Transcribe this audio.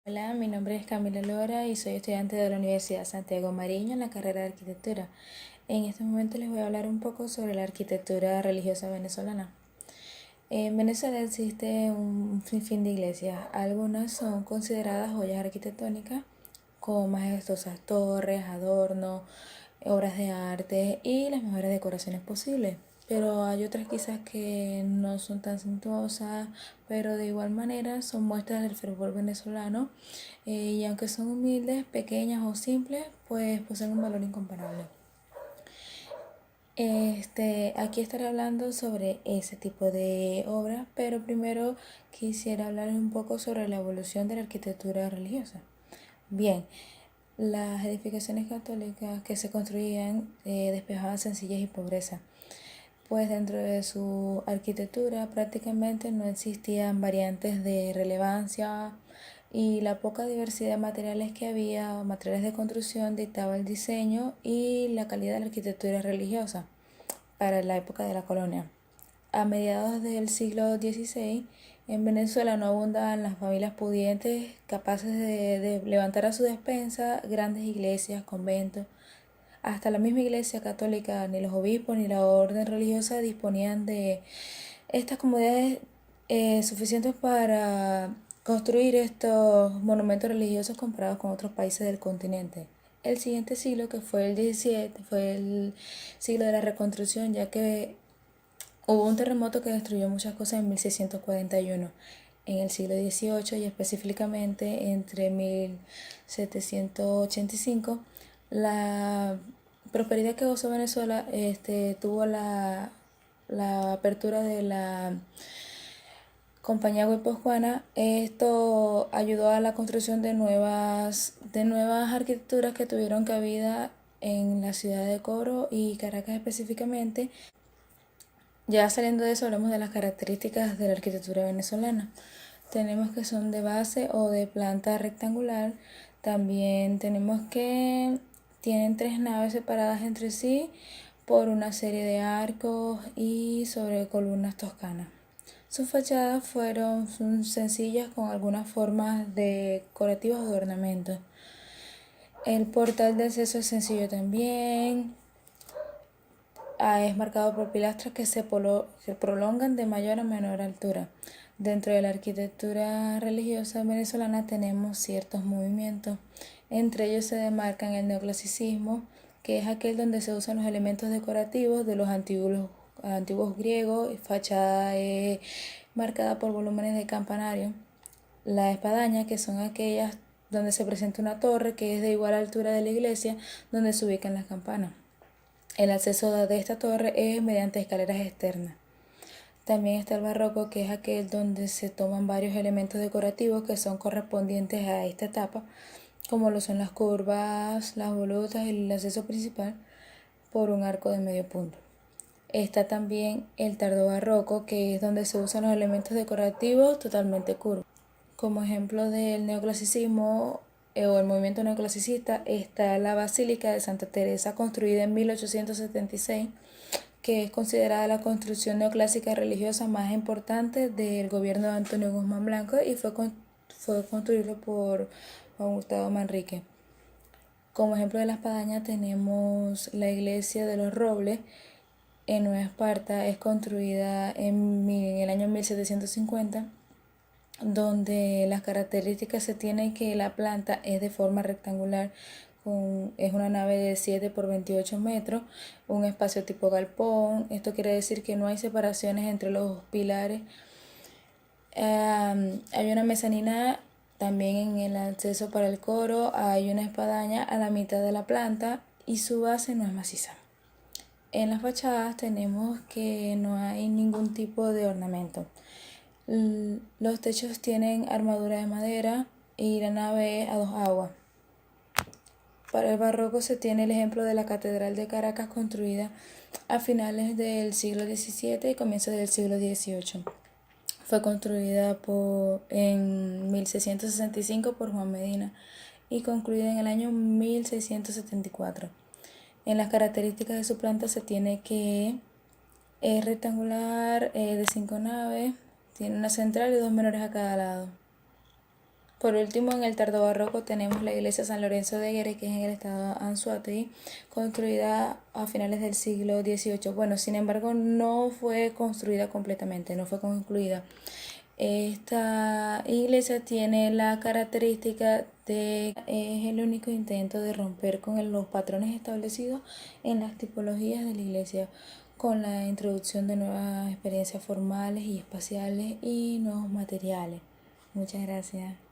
Hola, mi nombre es Camila Lora y soy estudiante de la Universidad Santiago Mariño en la carrera de Arquitectura. En este momento les voy a hablar un poco sobre la arquitectura religiosa venezolana. En Venezuela existe un sinfín de iglesias. Algunas son consideradas joyas arquitectónicas, con majestuosas torres, adornos, obras de arte y las mejores decoraciones posibles. Pero hay otras quizás que no son tan suntuosas, pero de igual manera son muestras del fervor venezolano, y aunque son humildes, pequeñas o simples, pues poseen un valor incomparable. Aquí estaré hablando sobre ese tipo de obras, pero primero quisiera hablar un poco sobre la evolución de la arquitectura religiosa. Bien, las edificaciones católicas que se construían despejaban sencillez y pobreza, pues dentro de su arquitectura prácticamente no existían variantes de relevancia y la poca diversidad de materiales que había, materiales de construcción, dictaba el diseño y la calidad de la arquitectura religiosa para la época de la colonia. A mediados del siglo XVI, en Venezuela no abundaban las familias pudientes capaces de levantar a su despensa grandes iglesias, conventos. Hasta la misma iglesia católica, ni los obispos ni la orden religiosa disponían de estas comodidades suficientes para construir estos monumentos religiosos comparados con otros países del continente. El siguiente siglo, que fue el XVII, fue el siglo de la reconstrucción, ya que hubo un terremoto que destruyó muchas cosas en 1641. En el siglo XVIII y específicamente entre 1785, la prosperidad que gozó Venezuela tuvo la apertura de la compañía guipuzcoana. Esto ayudó a la construcción de nuevas arquitecturas que tuvieron cabida en la ciudad de Coro y Caracas específicamente. Ya saliendo de eso, hablamos de las características de la arquitectura venezolana. Tenemos que son de base o de planta rectangular. También tenemos que tienen tres naves separadas entre sí por una serie de arcos y sobre columnas toscanas. Sus fachadas fueron sencillas con algunas formas decorativas o de ornamentos. El portal de acceso es sencillo también. Es marcado por pilastras que se prolongan de mayor a menor altura. Dentro de la arquitectura religiosa venezolana tenemos ciertos movimientos. Entre ellos se demarcan el neoclasicismo, que es aquel donde se usan los elementos decorativos de los antiguos griegos, fachada marcada por volúmenes de campanario. La espadaña, que son aquellas donde se presenta una torre que es de igual altura de la iglesia, donde se ubican las campanas. El acceso de esta torre es mediante escaleras externas. También está el barroco, que es aquel donde se toman varios elementos decorativos que son correspondientes a esta etapa, como lo son las curvas, las volutas y el acceso principal por un arco de medio punto. Está también el tardobarroco, que es donde se usan los elementos decorativos totalmente curvos. Como ejemplo del neoclasicismo o el movimiento neoclasicista está la Basílica de Santa Teresa, construida en 1876, que es considerada la construcción neoclásica religiosa más importante del gobierno de Antonio Guzmán Blanco y fue construido por Juan Gustavo Manrique. Como ejemplo de la espadaña tenemos la iglesia de los Robles en Nueva Esparta, es construida en el año 1750, donde las características se tienen que la planta es de forma rectangular, es una nave de 7 por 28 metros, un espacio tipo galpón. Esto quiere decir que no hay separaciones entre los pilares. Hay una mezanina también en el acceso para el coro, hay una espadaña a la mitad de la planta y su base no es maciza. En las fachadas tenemos que no hay ningún tipo de ornamento. Los techos tienen armadura de madera y la nave es a dos aguas. Para el barroco se tiene el ejemplo de la Catedral de Caracas, construida a finales del siglo XVII y comienzos del siglo XVIII. Fue construida en 1665 por Juan Medina y concluida en el año 1674. En las características de su planta se tiene que es rectangular, de 5 naves, tiene una central y dos menores a cada lado. Por último, en el tardobarroco tenemos la iglesia San Lorenzo de Gueres, que es en el estado de Anzoátegui, construida a finales del siglo XVIII. Bueno, sin embargo, no fue construida completamente, no fue concluida. Esta iglesia tiene la característica de es el único intento de romper con los patrones establecidos en las tipologías de la iglesia, con la introducción de nuevas experiencias formales y espaciales y nuevos materiales. Muchas gracias.